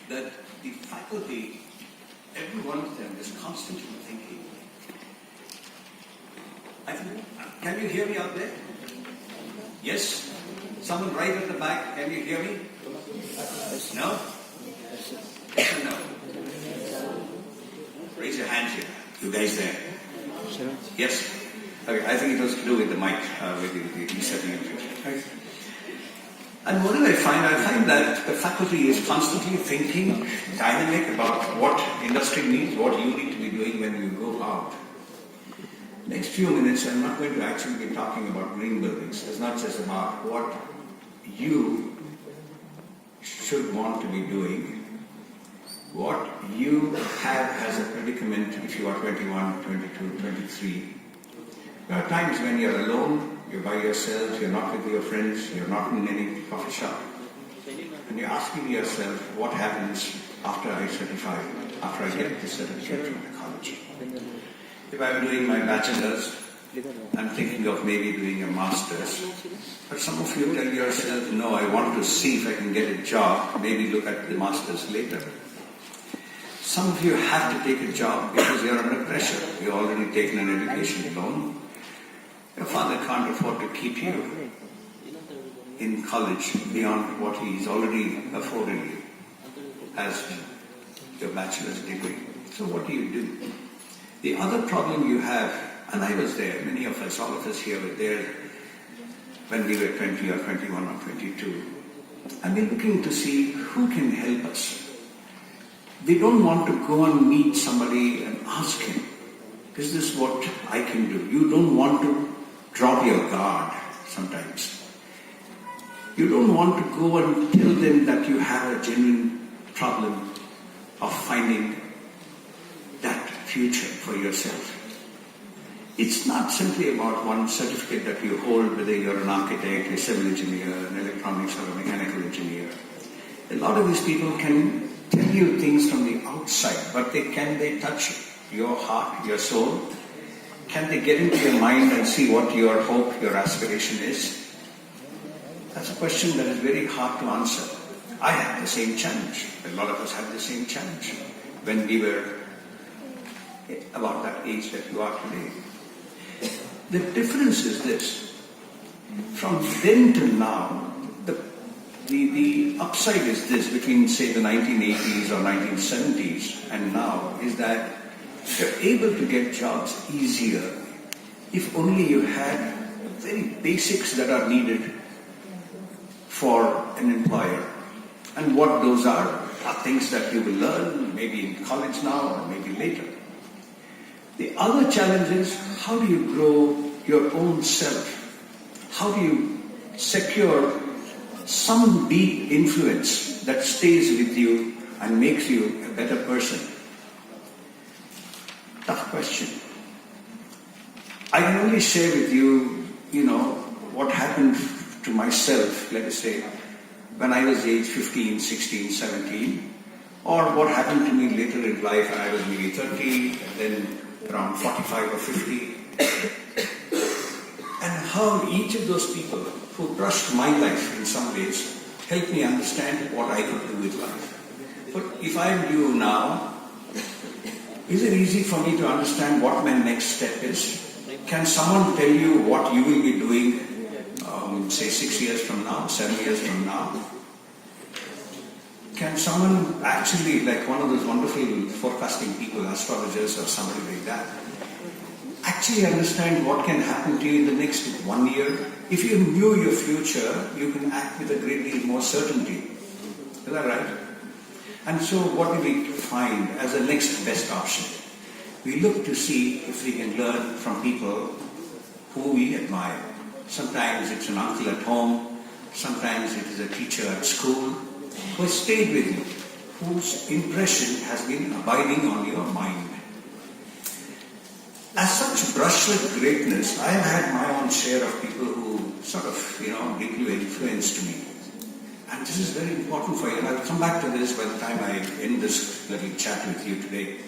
that the faculty, every one of them is constantly thinking. Can you hear me out there? Yes? Someone right at the back, can you hear me? No? Yes or no? Raise your hands here. You guys there? Yes? Okay, I think it was to do with the mic, with the resetting of it. And what do I find? I find that the faculty is constantly thinking, dynamic about what industry needs, what you need to be doing when you go out. Next few minutes, I'm not going to actually be talking about green buildings. It's not just about what you should want to be doing, what you have as a predicament if you are 21, 22, 23. There are times when you're alone, you're by yourself, you're not with your friends, you're not in any coffee shop. And you're asking yourself, what happens after I certify, after I get this certificate from the college? If I'm doing my bachelor's, I'm thinking of maybe doing a master's. But some of you tell yourself, no, I want to see if I can get a job, maybe look at the master's later. Some of you have to take a job because you're under pressure. You've already taken an education loan. Your father can't afford to keep you in college beyond what he's already afforded you as your bachelor's degree. So what do? The other problem you have, and I was there, many of us, all of us here were there when we were 20 or 21 or 22. And we're looking to see who can help us. We don't want to go and meet somebody and ask him, is this what I can do? You don't want to drop your guard sometimes. You don't want to go and tell them that you have a genuine problem of finding that future for yourself. It's not simply about one certificate that you hold, whether you're an architect, a civil engineer, an electronics or a mechanical engineer. A lot of these people can tell you things from the outside, but can they touch your heart, your soul? Can they get into your mind and see what your hope, your aspiration is? That's a question that is very hard to answer. I had the same challenge. A lot of us had the same challenge when we were about that age that you are today. The difference is this. From then to now, the upside is this, between say the 1980s or 1970s and now, is that you're able to get jobs easier if only you had the very basics that are needed for an employer. And what those are things that you will learn maybe in college now or maybe later. The other challenge is, how do you grow your own self? How do you secure some deep influence that stays with you and makes you a better person? Tough question. I can only share with you, what happened to myself, let us say, when I was age 15, 16, 17, or what happened to me later in life when I was maybe 30, and then around 45 or 50, and how each of those people who brushed my life in some ways helped me understand what I could do with life. But if I'm you now, is it easy for me to understand what my next step is? Can someone tell you what you will be doing, say 6 years from now, 7 years from now? Can someone actually, like one of those wonderful forecasting people, astrologers or somebody like that, actually understand what can happen to you in the next 1 year? If you knew your future, you can act with a great deal more certainty. Is that right? And so what do we find as the next best option? We look to see if we can learn from people who we admire. Sometimes it's an uncle at home, sometimes it is a teacher at school who has stayed with you, whose impression has been abiding on your mind. As such brushlit greatness, I have had my own share of people who sort of, deeply influenced me. And this is very important for you, and I'll come back to this by the time I end this little chat with you today.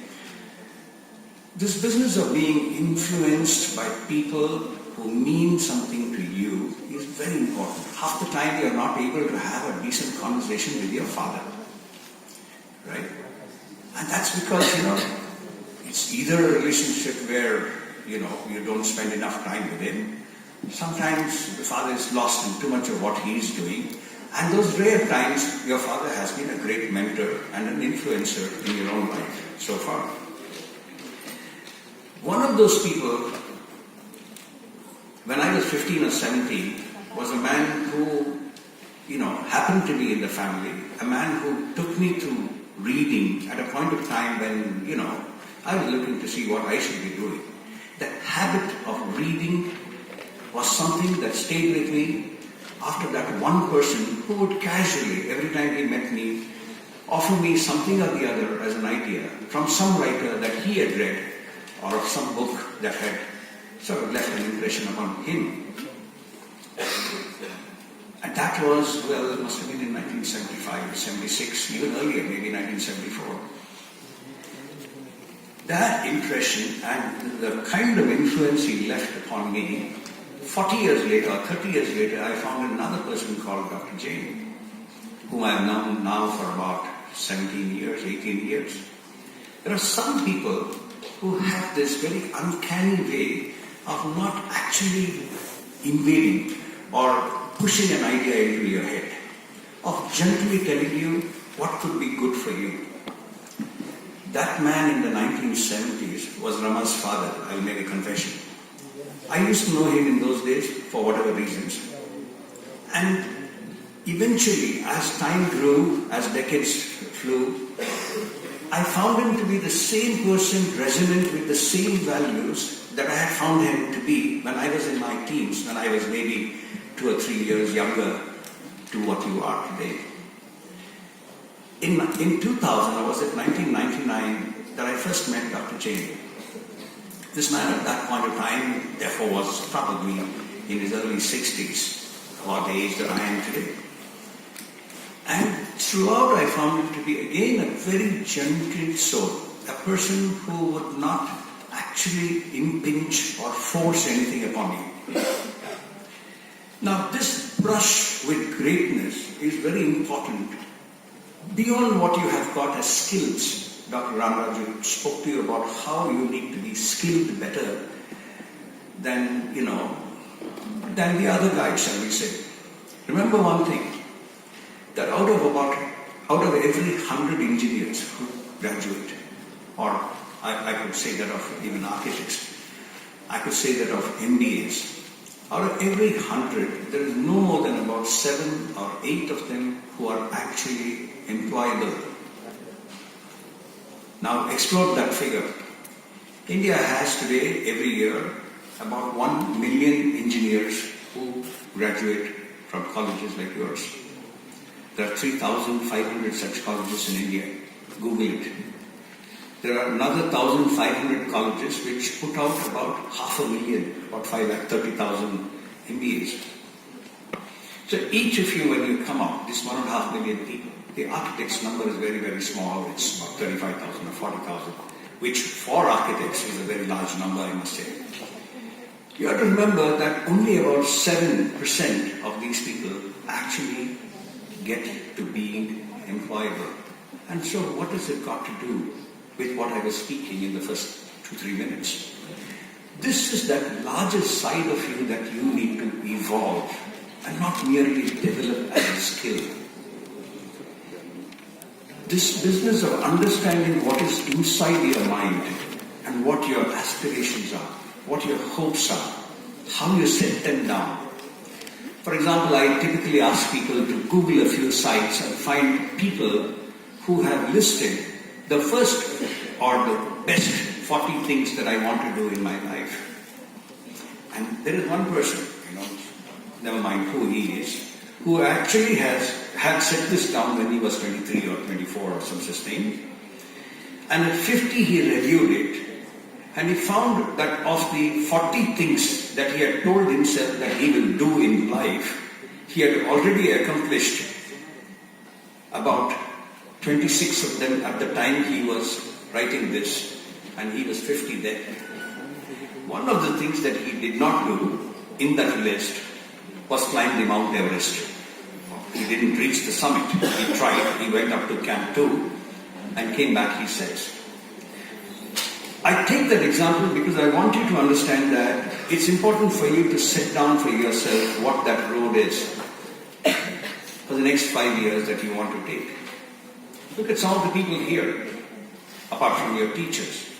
This business of being influenced by people who mean something to you is very important. Half the time you're not able to have a decent conversation with your father. right? And that's because, it's either a relationship where, you don't spend enough time with him. Sometimes the father is lost in too much of what he is doing. And those rare times, your father has been a great mentor and an influencer in your own life so far. One of those people, when I was 15 or 17, was a man who, happened to be in the family, a man who took me to reading at a point of time when, I was looking to see what I should be doing. The habit of reading was something that stayed with me after that one person who would casually, every time he met me, offer me something or the other as an idea from some writer that he had read or of some book that had sort of left an impression upon him. And that was, it must have been in 1975, 76, even earlier, maybe 1974. That impression and the kind of influence he left upon me, 40 years later, or 30 years later, I found another person called Dr. Jain, whom I have known now for about 17 years, 18 years. There are some people who have this very uncanny way of not actually invading or pushing an idea into your head, of gently telling you what could be good for you. That man in the 1970s was Rama's father. I'll make a confession. I used to know him in those days for whatever reasons. And eventually, as time grew, as decades flew, I found him to be the same person resonant with the same values that I had found him to be when I was in my teens, when I was maybe 2 or 3 years younger to what you are today. In 2000, or was it 1999, that I first met Dr. Jain. This man at that point of time, therefore, was probably in his early 60s, about the age that I am today. And throughout I found him to be again a very gentle soul, a person who would not actually impinge or force anything upon you. Now this brush with greatness is very important. Beyond what you have got as skills, Dr. Ramaraju spoke to you about how you need to be skilled better than, than the other guys, shall we say. Remember one thing, that out of every 100 engineers who graduate, or I could say that of even architects, I could say that of MBAs, out of every 100, there is no more than about 7 or 8 of them who are actually employable. Now explore that figure. India has today, every year, about 1 million engineers who graduate from colleges like yours. There are 3,500 such colleges in India. Google it. There are another 1,500 colleges which put out about 500,000, about 530,000 MBAs. So each of you, when you come out, this 1.5 million people, the architects' number is very, very small. It's about 35,000 or 40,000, which for architects is a very large number, I must say. You have to remember that only about 7% of these people actually get to being employable. And so what has it got to do with what I was speaking in the first 2-3 minutes? This is that larger side of you that you need to evolve and not merely develop as a skill. This business of understanding what is inside your mind and what your aspirations are, what your hopes are, how you set them down. For example, I typically ask people to Google a few sites and find people who have listed the first or the best 40 things that I want to do in my life. And there is one person, never mind who he is, who actually had set this down when he was 23 or 24 or some such thing. And at 50 he reviewed it, and he found that of the 40 things that he had told himself that he will do in life, he had already accomplished about 26 of them at the time he was writing this, and he was 50 then. One of the things that he did not do in that list was climb the Mount Everest. He didn't reach the summit. He tried, he went up to Camp 2, and came back, he says. I take that example because I want you to understand that it's important for you to sit down for yourself what that road is for the next 5 years that you want to take. Look at some of the people here, apart from your teachers.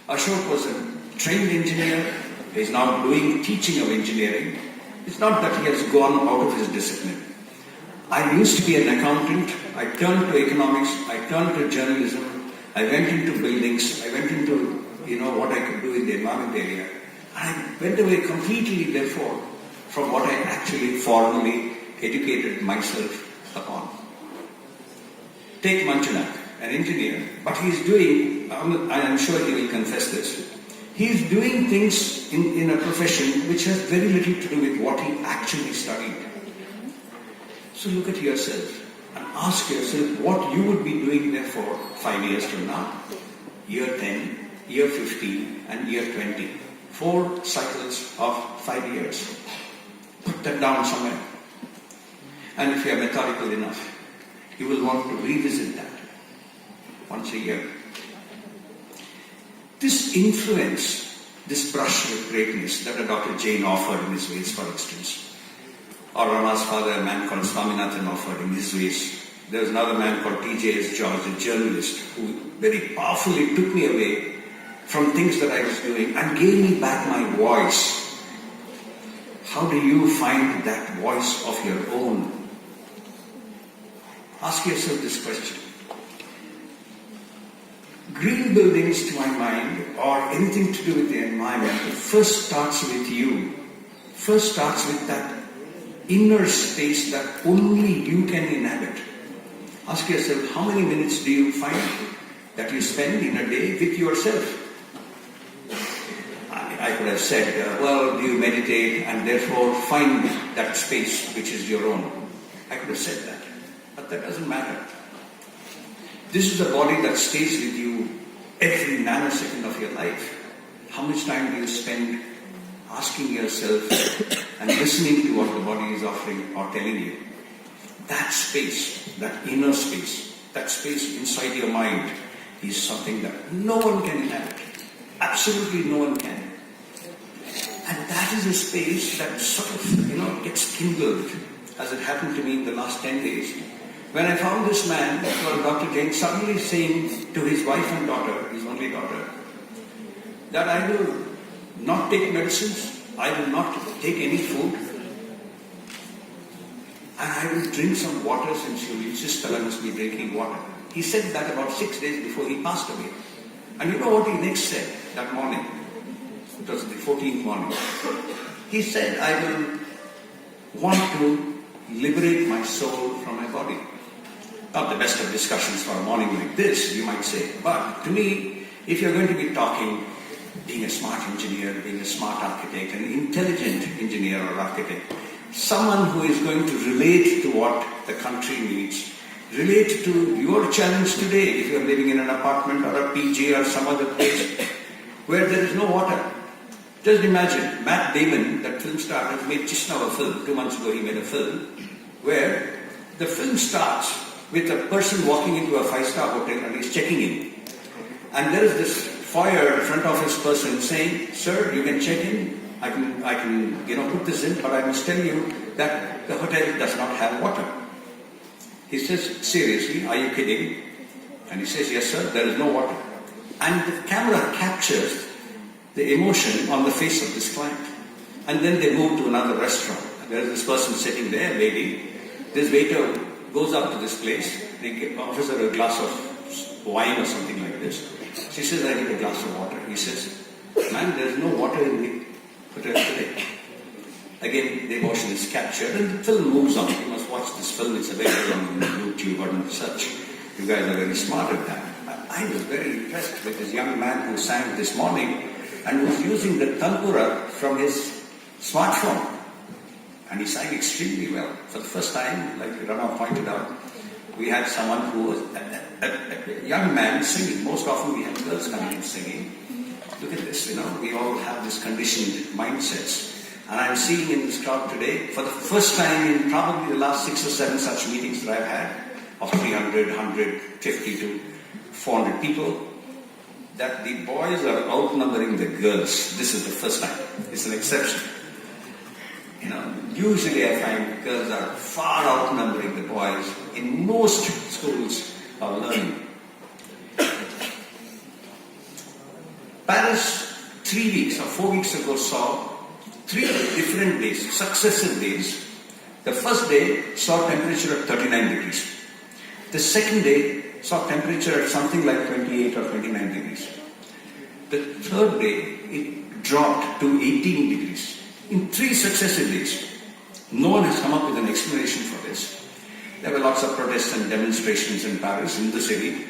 Ashok was a trained engineer. He's now doing teaching of engineering. It's not that he has gone out of his discipline. I used to be an accountant. I turned to economics. I turned to journalism. I went into buildings. I went into, what I could do in the environment area. I went away completely, therefore, from what I actually formally educated myself upon. Take Manjunath, an engineer, but he's doing, I'm sure he will confess this, he's doing things in a profession which has very little to do with what he actually studied. So look at yourself and ask yourself what you would be doing there for 5 years from now, year 10, year 15 and year 20. 4 cycles of 5 years. Put that down somewhere. And if you are methodical enough, you will want to revisit that once a year. This influence, this brush with greatness that a Dr. Jain offered in his ways, for instance, or Rama's father, a man called Swaminathan, offered in his ways. There was another man called T.J.S. George, a journalist, who very powerfully took me away from things that I was doing and gave me back my voice. How do you find that voice of your own? Ask yourself this question. Green buildings, to my mind, or anything to do with the environment, first starts with you. First starts with that inner space that only you can inhabit. Ask yourself, how many minutes do you find that you spend in a day with yourself? I could have said, do you meditate and therefore find that space which is your own? I could have said that. But that doesn't matter. This is a body that stays with you every nanosecond of your life. How much time do you spend asking yourself and listening to what the body is offering or telling you? That space, that inner space, that space inside your mind is something that no one can inhabit. Absolutely no one can. And that is a space that sort of, gets kindled, as it happened to me in the last 10 days. When I found this man, Dr. Jain, suddenly saying to his wife and daughter, his only daughter, that I will not take medicines, I will not take any food, and I will drink some water since you insist that I must be drinking water. He said that about 6 days before he passed away. And you know what he next said that morning? It was the 14th morning. He said, I will want to liberate my soul from my body. Not the best of discussions for a morning like this, you might say. But to me, if you're going to be talking, being a smart engineer, being a smart architect, an intelligent engineer or architect, someone who is going to relate to what the country needs, relate to your challenge today, if you're living in an apartment or a PG or some other place where there is no water. Just imagine, Matt Damon, that film star, has made just now a film. 2 months ago he made a film where the film starts with a person walking into a 5-star hotel and he's checking in. And there is this foyer front office person saying, sir, you can check in. I can put this in, but I must tell you that the hotel does not have water. He says, seriously, are you kidding? And he says, yes, sir, there is no water. And the camera captures the emotion on the face of this client. And then they move to another restaurant. There is this person sitting there, lady. This waiter goes up to this place. They offers her a glass of wine or something like this. She says, I need a glass of water. He says, man, there is no water in the hotel today. Again, the emotion is captured and the film moves on. You must watch this film. It's available on YouTube or such. You guys are very smart at that. I was very impressed with this young man who sang this morning and was using the tanpura from his smartphone. And he sang extremely well. For the first time, like Rama pointed out, we had someone who was a young man singing. Most often we have girls coming and singing. Look at this, we all have this conditioned mindsets. And I'm seeing in this crowd today, for the first time in probably the last 6 or 7 such meetings that I've had, of 300, 150 to 400 people, that the boys are outnumbering the girls. This is the first time. It's an exception. Usually I find girls are far outnumbering the boys in most schools of learning. Paris, 3 weeks or 4 weeks ago, saw 3 different days, successive days. The first day saw temperature at 39 degrees. The second day saw temperature at something like 28 or 29 degrees. The third day, it dropped to 18 degrees. In 3 successive days. No one has come up with an explanation for this. There were lots of protests and demonstrations in Paris, in the city.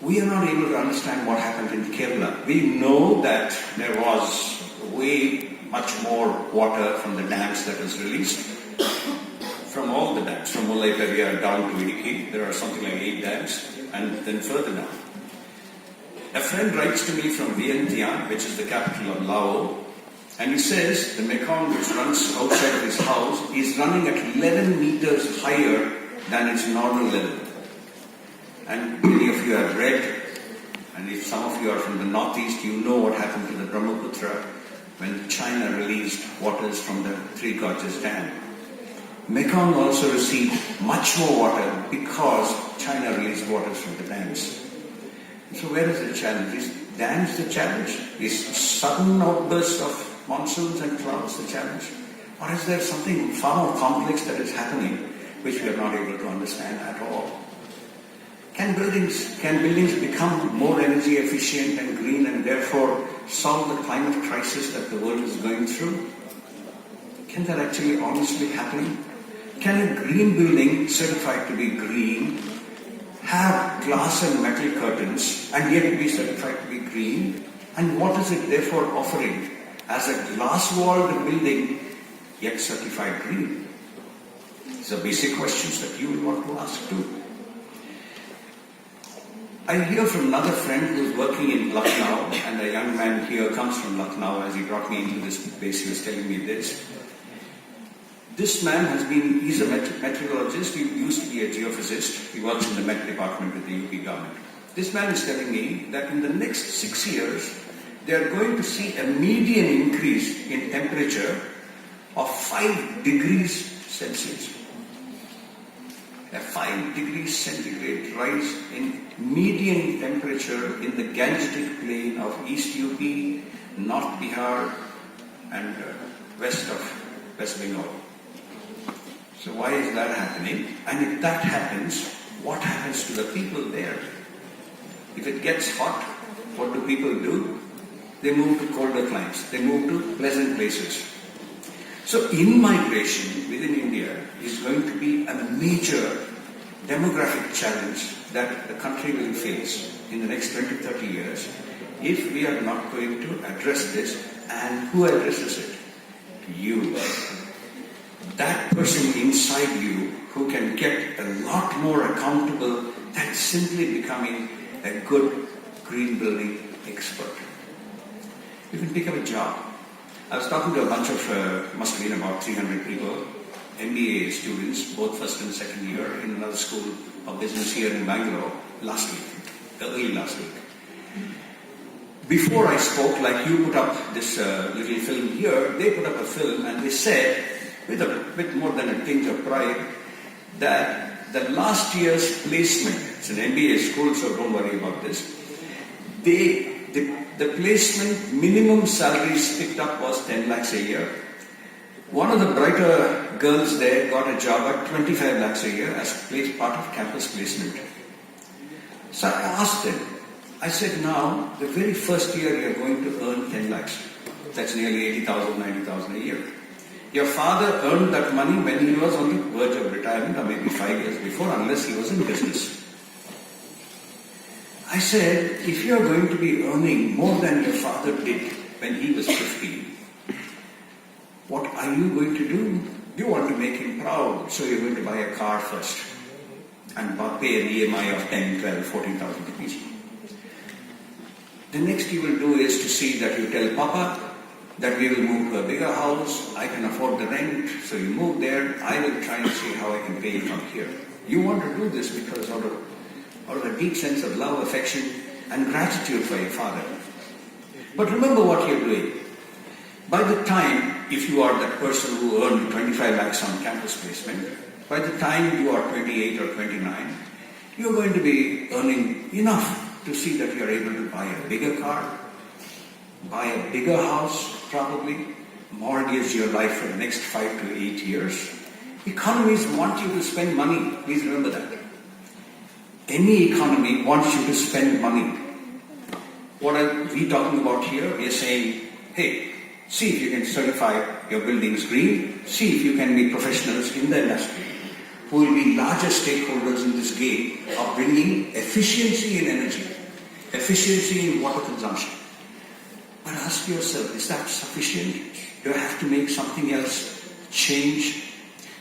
We are not able to understand what happened in Kerala. We know that there was way much more water from the dams that was released. From all the dams, from Mullai Periyar down to Idukki, there are something like 8 dams, and then further down. A friend writes to me from Vientiane, which is the capital of Laos, and he says the Mekong, which runs outside of his house, is running at 11 meters higher than its normal level. And many of you have read, and if some of you are from the northeast, you know what happened to the Brahmaputra when China released waters from the Three Gorges Dam. Mekong also received much more water because China released waters from the dams. So where is the challenge? Is dams the challenge? Is sudden outbursts of monsoons and clouds the challenge? Or is there something far more complex that is happening which we are not able to understand at all? Can buildings become more energy efficient and green and therefore solve the climate crisis that the world is going through? Can that actually honestly happen? Can a green building certified to be green have glass and metal curtains and yet be certified to be green? And what is it therefore offering as a glass-walled building yet certified green? These are basic questions that you will want to ask too. I hear from another friend who is working in Lucknow, and a young man here comes from Lucknow. As he brought me into this place, he was telling me this. This man he's a meteorologist. He used to be a geophysicist. He works in the Met department with the UP government. This man is telling me that in the next 6 years, they are going to see a median increase in temperature of 5 degrees Celsius. A 5 degrees centigrade rise in median temperature in the Gangetic plain of East UP, North Bihar, and west of West Bengal. So why is that happening? And if that happens, what happens to the people there? If it gets hot, what do people do? They move to colder climes. They move to pleasant places. So in-migration within India is going to be a major demographic challenge that the country will face in the next 20-30 years if we are not going to address this. And who addresses it? You. That person inside you who can get a lot more accountable than simply becoming a good green building expert. You can pick up a job. I was talking to a bunch of, must have been about 300 people, MBA students, both first and second year, in another school of business here in Bangalore last week, early last week. Before I spoke, like you put up this little film here, they put up a film and they said, with a bit more than a tinge of pride, that the last year's placement, it's an MBA school, so don't worry about this, the placement minimum salaries picked up was 10 lakhs a year. One of the brighter girls there got a job at 25 lakhs a year as part of campus placement. So I asked them, I said, now, the very first year you're going to earn 10 lakhs. That's nearly 80,000, 90,000 a year. Your father earned that money when he was on the verge of retirement, or maybe 5 years before, unless he was in business. I said, if you're going to be earning more than your father did when he was 15, what are you going to do? You want to make him proud, so you're going to buy a car first and pay an EMI of 10, 12, 14,000 rupees. The next you will do is to see that you tell Papa that we will move to a bigger house, I can afford the rent, so you move there, I will try and see how I can pay you from here. You want to do this because out of out of a deep sense of love, affection, and gratitude for your father. But remember what you're doing. By the time, if you are that person who earned 25 lakhs on campus placement, by the time you are 28 or 29, you're going to be earning enough to see that you're able to buy a bigger car, buy a bigger house, probably, mortgage your life for the next 5 to 8 years. Economies want you to spend money. Please remember that. Any economy wants you to spend money. What are we talking about here? We are saying, hey, see if you can certify your buildings green. See if you can be professionals in the industry who will be larger stakeholders in this game of bringing efficiency in energy, efficiency in water consumption. But ask yourself, is that sufficient? Do I have to make something else change?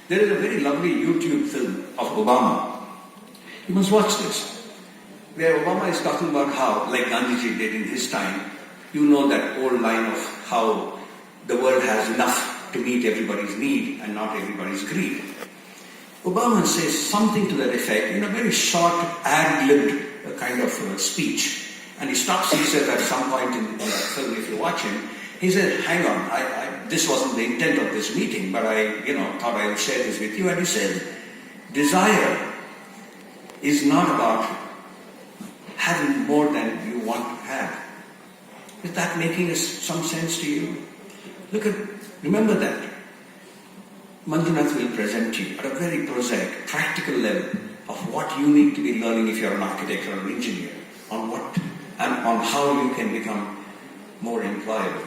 There is a very lovely YouTube film of Obama. You must watch this, where Obama is talking about how, like Gandhiji did in his time, you know that old line of how the world has enough to meet everybody's need and not everybody's greed. Obama says something to that effect in a very short, ad-libbed kind of speech. And he stops, he says at some point in that film, if you watch him, he said, hang on, this wasn't the intent of this meeting, but I thought I would share this with you. And he said, desire is not about having more than you want to have. Is that making some sense to you? Remember that. Manjunath will present you at a very prosaic, practical level of what you need to be learning if you're an architect or an engineer, on how you can become more employable.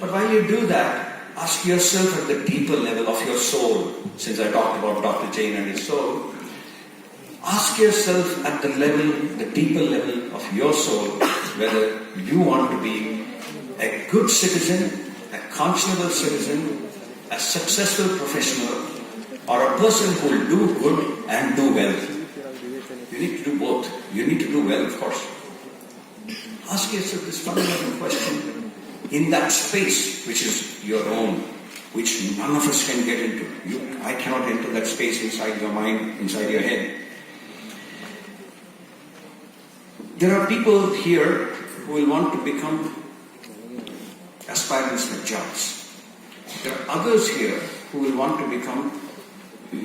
But while you do that, ask yourself at the deeper level of your soul, since I talked about Dr. Jain and his soul, ask yourself at the deeper level of your soul, whether you want to be a good citizen, a conscionable citizen, a successful professional, or a person who will do good and do well. You need to do both. You need to do well, of course. Ask yourself this fundamental question in that space which is your own, which none of us can get into. I cannot enter that space inside your mind, inside your head. There are people here who will want to become aspirants for jobs. There are others here who will want to become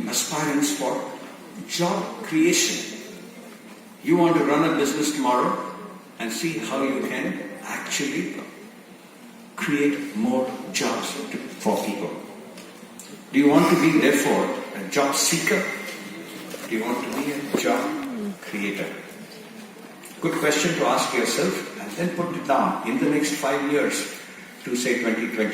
aspirants for job creation. You want to run a business tomorrow and see how you can actually create more jobs for people. Do you want to be, therefore, a job seeker? Do you want to be a job creator? Good question to ask yourself, and then put it down in the next 5 years to say 2020.